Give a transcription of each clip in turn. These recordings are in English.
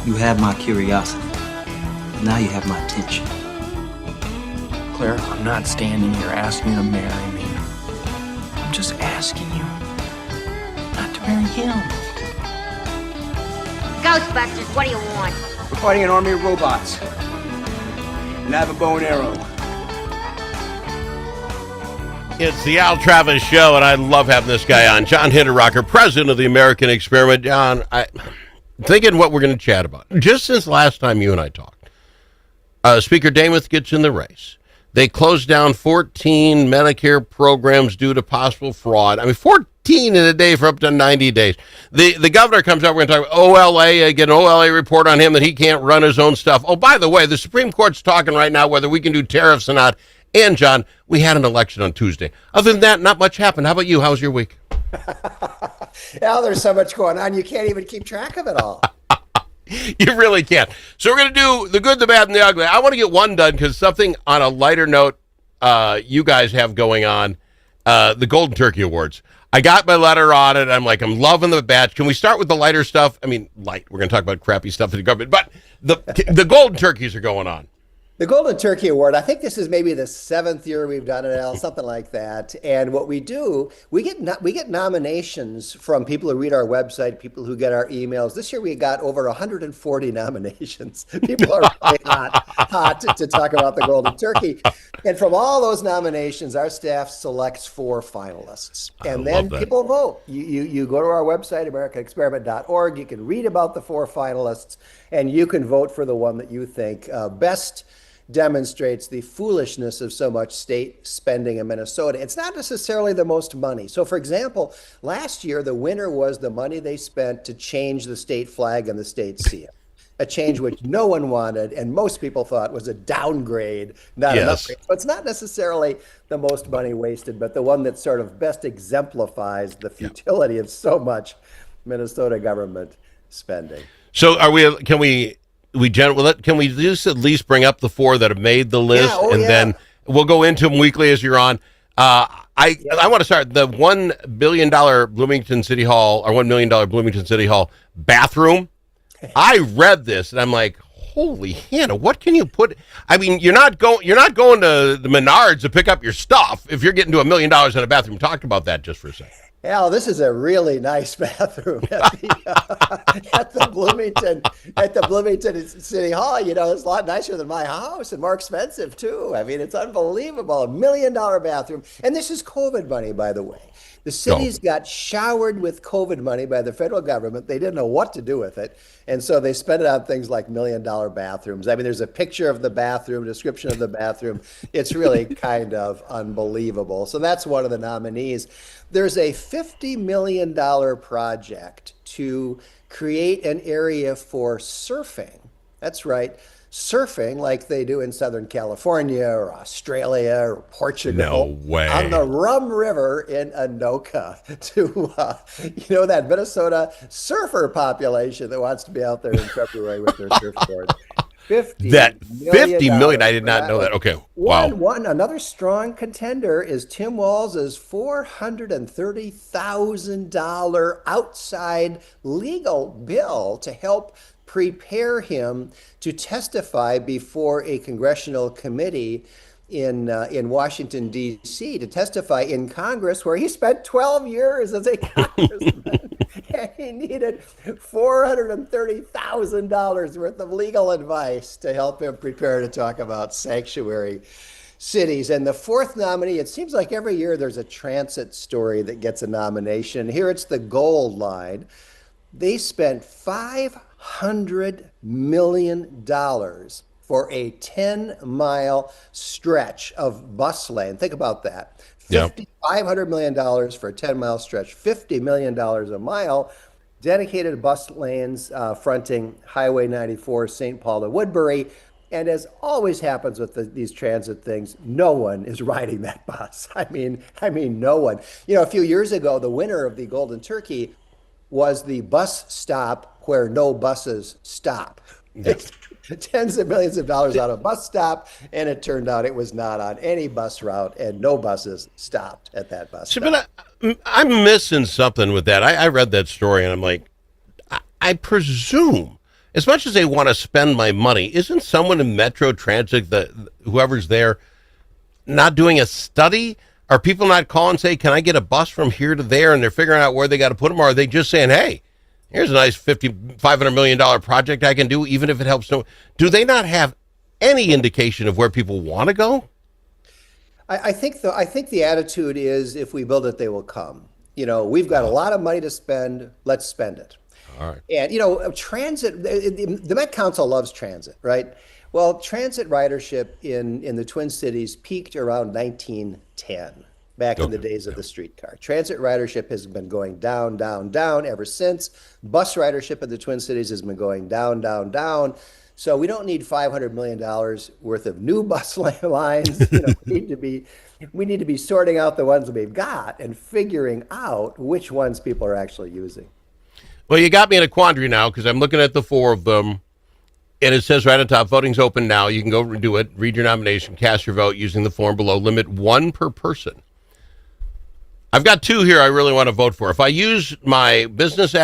You have my curiosity. Now you have my attention. Claire, I'm not standing here asking you to marry me. I'm just asking you not to marry him. Ghostbusters, what do you want? We're fighting an army of robots. And I have a bow and arrow. It's the Al Travis Show, and I love having this guy on. John Hinderaker, president of the American Experiment. John, I'm thinking what we're going to chat about. Just since last time you and I talked, Speaker Dameth gets in the race. They closed down 14 Medicare programs due to possible fraud. I mean, 14 in a day for up to 90 days. The governor comes out, we're going to talk about OLA, get an OLA report on him that he can't run his own stuff. Oh, by the way, the Supreme Court's talking right now whether we can do tariffs or not. And, John, we had an election on Tuesday. Other than that, not much happened. How about you? How was your week? Al, there's so much going on, you can't even keep track of it all. You really can't. So we're going to do the good, the bad, and the ugly. I want to get one done because something on a lighter note you guys have going on, the Golden Turkey Awards. I got my letter on it. I'm loving the batch. Can we start with the lighter stuff? I mean, light. We're going to talk about crappy stuff in the government. But the Golden Turkeys are going on. The Golden Turkey Award, I think this is maybe the 7th year we've done it, Al, something like that. And what we do, we get nominations from people who read our website, people who get our emails. This year we got over 140 nominations. People are really hot to talk about the Golden Turkey. And from all those nominations, our staff selects 4 finalists. And then people vote. You go to our website, americanexperiment.org. You can read about the 4 finalists, and you can vote for the one that you think best demonstrates the foolishness of so much state spending in Minnesota. It's not necessarily the most money. So, for example, last year, the winner was the money they spent to change the state flag and the state seal, a change which no one wanted and most people thought was a downgrade, not an upgrade. So it's not necessarily the most money wasted, but the one that sort of best exemplifies the futility of so much Minnesota government spending. So can we just at least bring up the 4 that have made the list, then we'll go into them weekly as you're on. I want to start the $1 billion Bloomington City Hall or $1 million Bloomington City Hall bathroom. I read this and I'm like, holy Hannah, what can you put? I mean, you're not going to the Menards to pick up your stuff if you're getting to $1 million in a bathroom. Talk about that just for a second. Al, this is a really nice bathroom at the Bloomington City Hall. You know, it's a lot nicer than my house and more expensive too. I mean, it's unbelievable. $1 million bathroom. And this is COVID money, by the way. The cities got showered with COVID money by the federal government. They didn't know what to do with it. And so they spent it on things like $1 million bathrooms. I mean, there's a picture of the bathroom, description of the bathroom. It's really kind of unbelievable. So that's one of the nominees. There's a $50 million project to create an area for surfing. That's right. Surfing like they do in Southern California or Australia or Portugal. No way. On the Rum River in Anoka to, that Minnesota surfer population that wants to be out there in February with their surfboard. $50 million. I did not know that. Okay. Wow. Another strong contender is Tim Walz's $430,000 outside legal bill to help prepare him to testify before a congressional committee in Washington, D.C., to testify in Congress, where he spent 12 years as a congressman. And he needed $430,000 worth of legal advice to help him prepare to talk about sanctuary cities. And the 4th nominee, it seems like every year there's a transit story that gets a nomination. Here it's the Gold Line. They spent $500 million for a 10-mile stretch of bus lane. Think about that. $500 million for a 10-mile stretch, $50 million a mile, dedicated bus lanes fronting Highway 94, St. Paul to Woodbury. And as always happens with these transit things, no one is riding that bus. I mean, no one. You know, a few years ago, the winner of the Golden Turkey was the bus stop where no buses stop. Yes. Tens of millions of dollars on a bus stop, and it turned out it was not on any bus route, and no buses stopped at that bus stop. But I'm missing something with that. I read that story, and I'm like, I presume, as much as they want to spend my money, isn't someone in Metro Transit, whoever's there, not doing a study? Are people not calling and say, can I get a bus from here to there? And they're figuring out where they got to put them. Or are they just saying, hey, here's a nice $500 million project I can do, even if it helps. Do they not have any indication of where people want to go? I think the attitude is, if we build it, they will come. We've got a lot of money to spend. Let's spend it. All right. And, transit, the Met Council loves transit, right? Well, transit ridership in the Twin Cities peaked around 1910, back in the days of the streetcar. Transit ridership has been going down, down, down ever since. Bus ridership in the Twin Cities has been going down, down, down. So we don't need $500 million worth of new bus lines. We need to be sorting out the ones that we've got and figuring out which ones people are actually using. Well, you got me in a quandary now, because I'm looking at the four of them, and it says right on top, voting's open now. You can go do it, read your nomination, cast your vote using the form below. Limit one per person. I've got two here I really want to vote for. If I use my business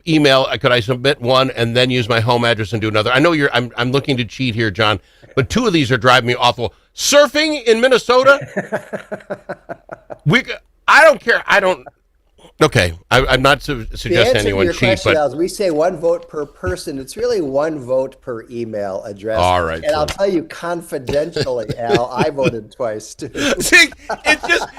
email, could I submit one and then use my home address and do another? I know I'm looking to cheat here, John, but two of these are driving me awful. Surfing in Minnesota? I don't care. Okay, I'm not suggesting anyone cheat, but we say one vote per person. It's really one vote per email address. All right, and I'll tell you confidentially, Al, I voted twice too. See, it's just,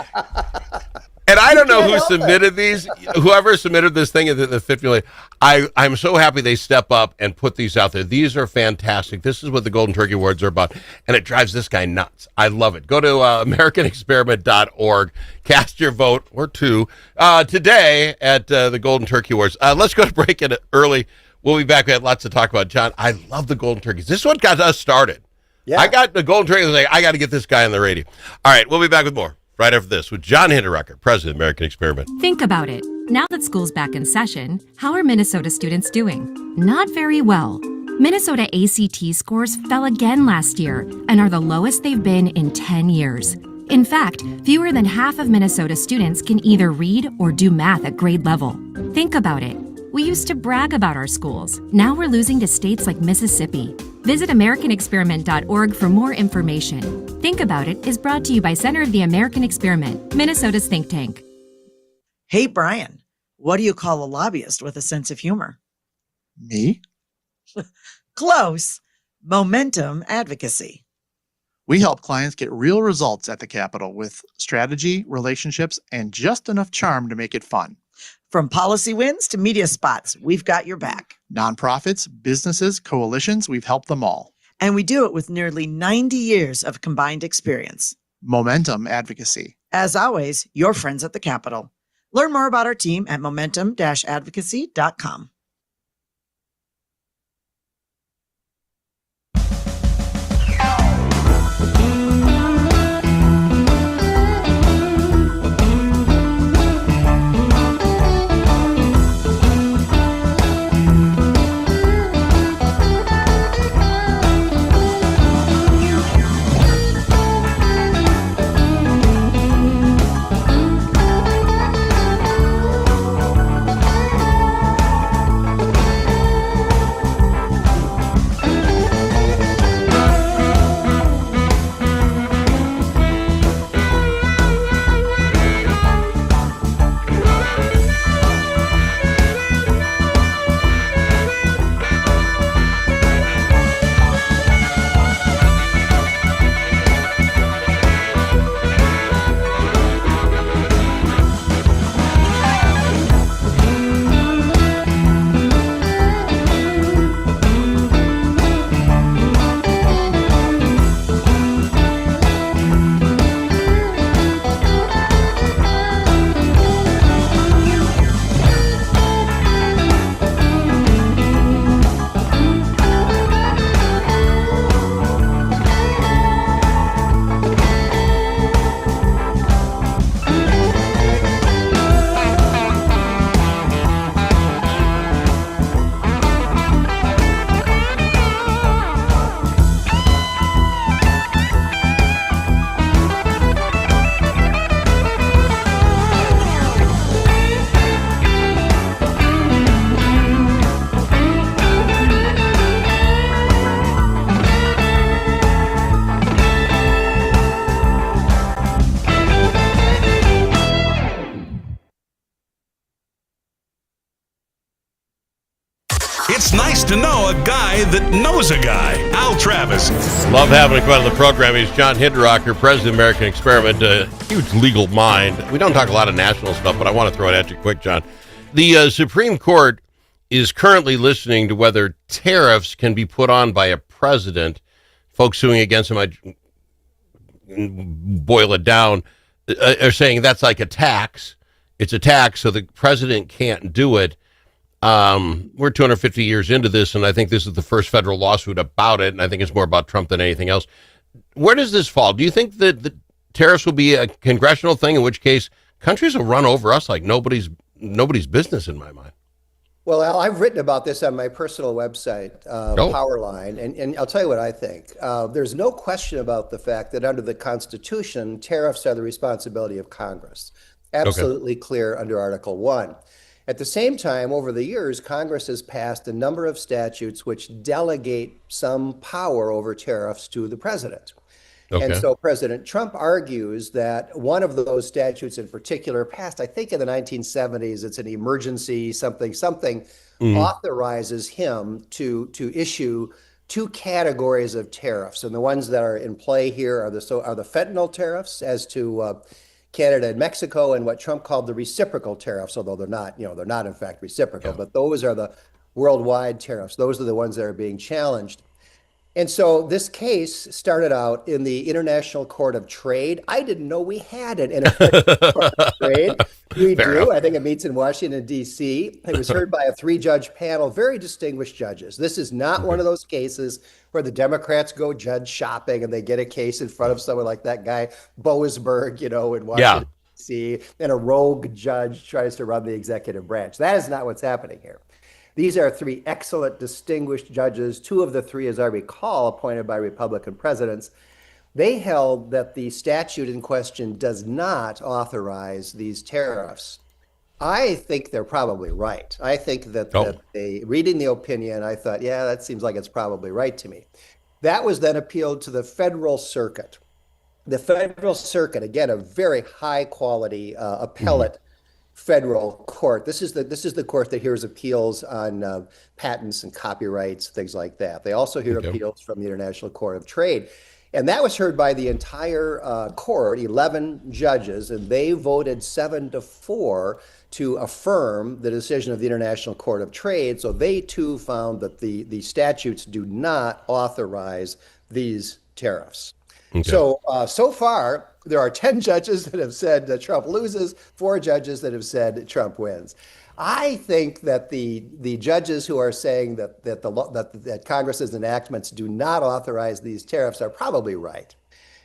and I don't know who submitted these. Whoever submitted this thing at the 50 million, I'm so happy they step up and put these out there. These are fantastic. This is what the Golden Turkey Awards are about, and it drives this guy nuts. I love it. Go to AmericanExperiment.org. Cast your vote, or two, today at the Golden Turkey Awards. Let's go to break it early. We'll be back. We had lots to talk about. John, I love the Golden Turkeys. This is what got us started. Yeah. I got the Golden Turkey. I got to get this guy on the radio. All right, we'll be back with more right after this with John Hinderaker, president of American Experiment. Think about it. Now that school's back in session, how are Minnesota students doing? Not very well. Minnesota ACT scores fell again last year and are the lowest they've been in 10 years. In fact, fewer than half of Minnesota students can either read or do math at grade level. Think about it. We used to brag about our schools. Now we're losing to states like Mississippi. Visit AmericanExperiment.org for more information. Think About It is brought to you by Center of the American Experiment, Minnesota's think tank. Hey, Brian, what do you call a lobbyist with a sense of humor? Me? Close. Momentum advocacy. We help clients get real results at the Capitol with strategy, relationships, and just enough charm to make it fun. From policy wins to media spots, we've got your back. Nonprofits, businesses, coalitions, we've helped them all. And we do it with nearly 90 years of combined experience. Momentum advocacy. As always, your friends at the Capitol. Learn more about our team at momentum-advocacy.com. It's nice to know a guy that knows a guy. Al Travis. Love having him on the program. He's John Hinderaker, president of American Experiment, a huge legal mind. We don't talk a lot of national stuff, but I want to throw it at you quick, John. The Supreme Court is currently listening to whether tariffs can be put on by a president. Folks suing against him, I boil it down, are saying that's like a tax. It's a tax, so the president can't do it. We're 250 years into this, and I think this is the first federal lawsuit about it, and I think it's more about Trump than anything else. Where does this fall? Do you think that the tariffs will be a congressional thing, in which case countries will run over us like nobody's business, in my mind? Well, Al, I've written about this on my personal website, Powerline, and I'll tell you what I think. There's no question about the fact that under the Constitution, tariffs are the responsibility of Congress. Absolutely clear under Article 1. At the same time, over the years, Congress has passed a number of statutes which delegate some power over tariffs to the president. And so President Trump argues that one of those statutes in particular passed, I think in the 1970s, it's an emergency something, authorizes him to issue two categories of tariffs. And the ones that are in play here are the fentanyl tariffs as to Canada and Mexico, and what Trump called the reciprocal tariffs, although they're not in fact reciprocal, but those are the worldwide tariffs. Those are the ones that are being challenged. And so this case started out in the International Court of Trade. I didn't know we had an International Court of Trade. We do. I think it meets in Washington, D.C. It was heard by a 3-judge panel, very distinguished judges. This is not one of those cases where the Democrats go judge shopping and they get a case in front of someone like that guy, Boasberg, in Washington, D.C., and a rogue judge tries to run the executive branch. That is not what's happening here. These are 3 excellent, distinguished judges. 2 of the 3, as I recall, appointed by Republican presidents. They held that the statute in question does not authorize these tariffs. I think they're probably right. I think that reading the opinion, I thought, yeah, that seems like it's probably right to me. That was then appealed to the Federal Circuit. The Federal Circuit, again, a very high quality appellate federal court. This is the court that hears appeals on patents and copyrights, things like that. They also hear appeals from the International Court of Trade. And that was heard by the entire court, 11 judges, and they voted 7-4 to affirm the decision of the International Court of Trade. So they too found that the statutes do not authorize these tariffs. So far, there are 10 judges that have said that Trump loses, 4 judges that have said Trump wins. I think that the judges who are saying that Congress's enactments do not authorize these tariffs are probably right.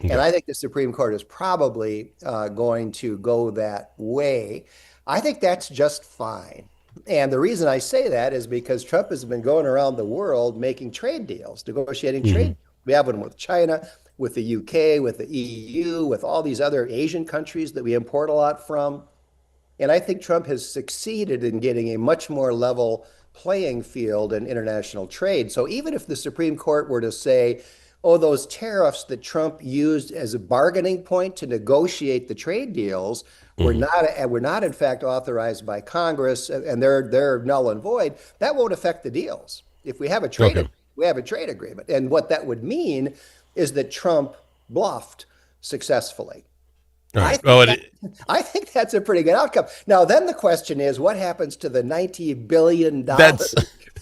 And I think the Supreme Court is probably going to go that way. I think that's just fine. And the reason I say that is because Trump has been going around the world making trade deals, negotiating trade deals. We have one with China, with the UK, with the EU, with all these other Asian countries that we import a lot from. And I think Trump has succeeded in getting a much more level playing field in international trade. So even if the Supreme Court were to say, oh, those tariffs that Trump used as a bargaining point to negotiate the trade deals were not in fact authorized by Congress, and they're null and void, that won't affect the deals. If we have a trade we have a trade agreement. And what that would mean is that Trump bluffed successfly. Right. I think that's a pretty good outcome. Now, then the question is, what happens to the $90 billion that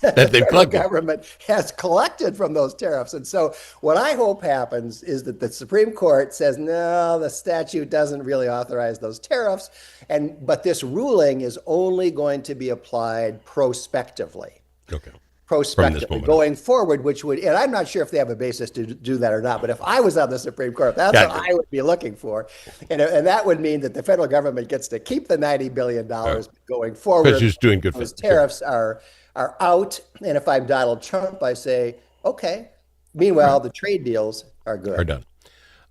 the federal government has collected from those tariffs? And so what I hope happens is that the Supreme Court says, no, the statute doesn't really authorize those tariffs. But this ruling is only going to be applied prospectively. Prospectively going forward, which would, and I'm not sure if they have a basis to do that or not, but if I was on the Supreme Court, that's what I would be looking for. And that would mean that the federal government gets to keep the $90 billion going forward. Because he's doing good. Those tariffs are out. And if I'm Donald Trump, I say, okay. Meanwhile, the trade deals are good. Are done.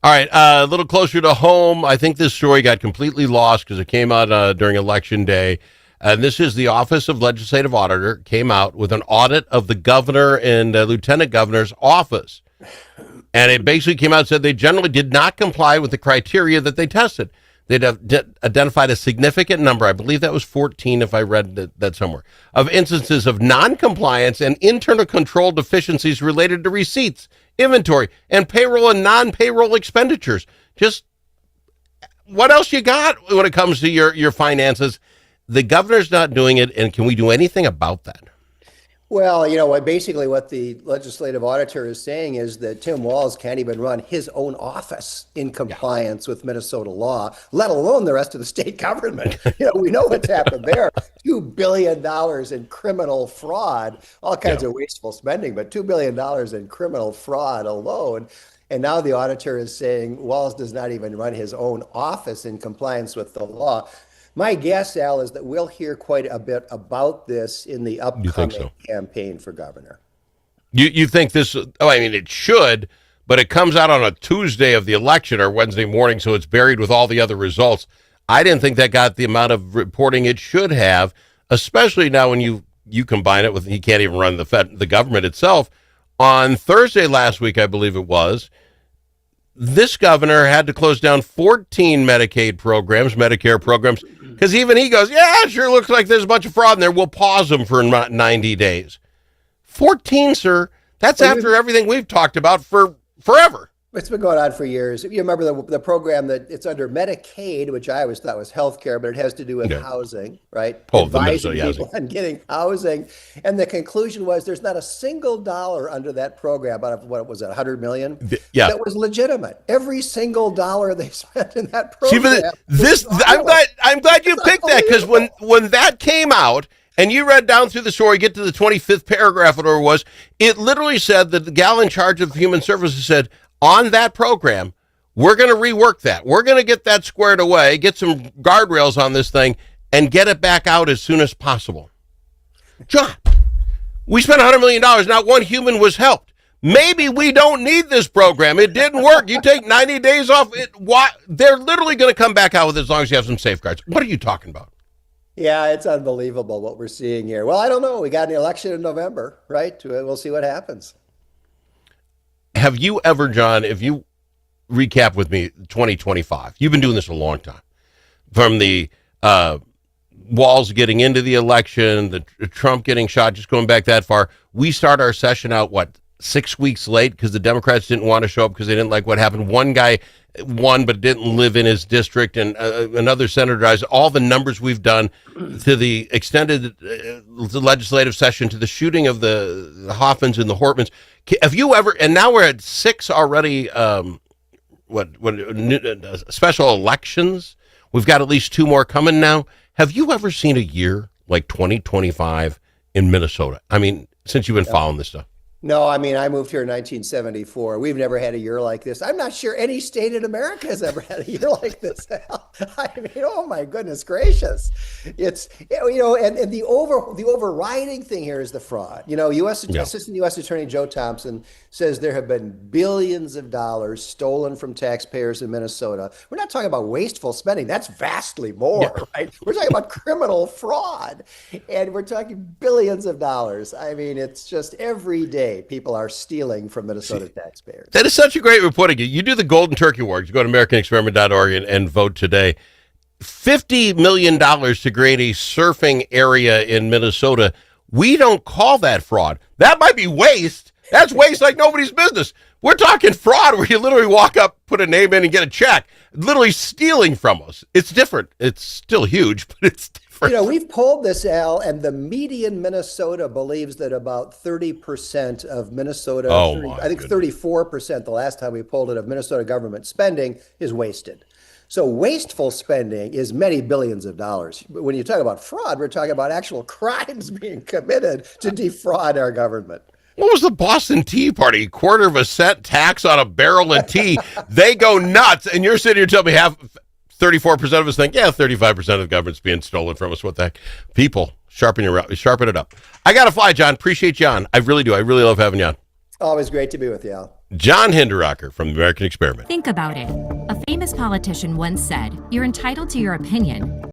All right. A little closer to home. I think this story got completely lost because it came out during Election Day. And this is the Office of Legislative Auditor came out with an audit of the governor and lieutenant governor's office. And it basically came out and said they generally did not comply with the criteria that they tested. they'd have identified a significant number, I believe that was 14 if I read that somewhere, of instances of non-compliance and internal control deficiencies related to receipts, inventory, and payroll and non-payroll expenditures. Just what else you got when it comes to your finances? The governor's not doing it, and can we do anything about that? Well, basically what the legislative auditor is saying is that Tim Walz can't even run his own office in compliance with Minnesota law, let alone the rest of the state government. We know what's happened there. $2 billion in criminal fraud, all kinds of wasteful spending, but $2 billion in criminal fraud alone. And now the auditor is saying Walz does not even run his own office in compliance with the law. My guess, Al, is that we'll hear quite a bit about this in the upcoming campaign for governor. You think this, it should, but it comes out on a Tuesday of the election or Wednesday morning, so it's buried with all the other results. I didn't think that got the amount of reporting it should have, especially now when you combine it with, he can't even run the government itself. On Thursday last week, I believe it was, this governor had to close down 14 Medicaid programs, Medicare programs, because even he goes, yeah, it sure looks like there's a bunch of fraud in there. We'll pause them for 90 days. 14, sir. That's after everything we've talked about for forever. It's been going on for years. You remember the program that it's under Medicaid, which I always thought was healthcare, but it has to do with housing, right? Advising people on getting housing. And the conclusion was there's not a single dollar under that program, out of what was it, 100 million? Yeah. That was legitimate. Every single dollar they spent in that program. I'm glad you picked that, because when that came out, and you read down through the story, get to the 25th paragraph, whatever it was, it literally said that the gal in charge of Human Services said, on that program, we're going to rework that. We're going to get that squared away, get some guardrails on this thing, and get it back out as soon as possible. John, we spent $100 million. Not one human was helped. Maybe we don't need this program. It didn't work. You take 90 days off. They're literally going to come back out with it as long as you have some safeguards. What are you talking about? Yeah, it's unbelievable what we're seeing here. Well, I don't know. We got an election in November, right? We'll see what happens. Have you ever, John, if you recap with me 2025, you've been doing this a long time, from the Walz getting into the election, the Trump getting shot, just going back that far. We start our session out, 6 weeks late because the Democrats didn't want to show up because they didn't like what happened. One guy won but didn't live in his district, and another senator dies. All the numbers we've done to the extended legislative session, to the shooting of the Hoffmans and the Hortmans. Have you ever, and now we're at 6 already, special elections. We've got at least 2 more coming now. Have you ever seen a year like 2025 in Minnesota? I mean, since you've been following this stuff. No, I moved here in 1974. We've never had a year like this. I'm not sure any state in America has ever had a year like this. Oh my goodness gracious. It's, and the overriding thing here is the fraud. Assistant U.S. Attorney Joe Thompson says there have been billions of dollars stolen from taxpayers in Minnesota. We're not talking about wasteful spending. That's vastly more, right? We're talking about criminal fraud, and we're talking billions of dollars. It's just every day people are stealing from Minnesota taxpayers. That is such a great reporting. You do the Golden Turkey Awards. You go to AmericanExperiment.org and vote today. $50 million to create a surfing area in Minnesota. We don't call that fraud. That might be waste. That's waste like nobody's business. We're talking fraud where you literally walk up, put a name in, and get a check. Literally stealing from us. It's different. It's still huge, but it's different. We've polled this, Al, and the median Minnesota believes that about 30% of Minnesota, I think 34% the last time we polled it, of Minnesota government spending is wasted. So wasteful spending is many billions of dollars. But when you talk about fraud, we're talking about actual crimes being committed to defraud our government. What was the Boston Tea Party? 1/4% tax on a barrel of tea. They go nuts. And you're sitting here telling me 34% of us think, 35% of the government's being stolen from us. What the heck? People, sharpen it up. I got to fly, John. Appreciate you on. I really do. I really love having you on. Always great to be with you, Al. John Hinderaker from the American Experiment. Think about it. A famous politician once said, "You're entitled to your opinion,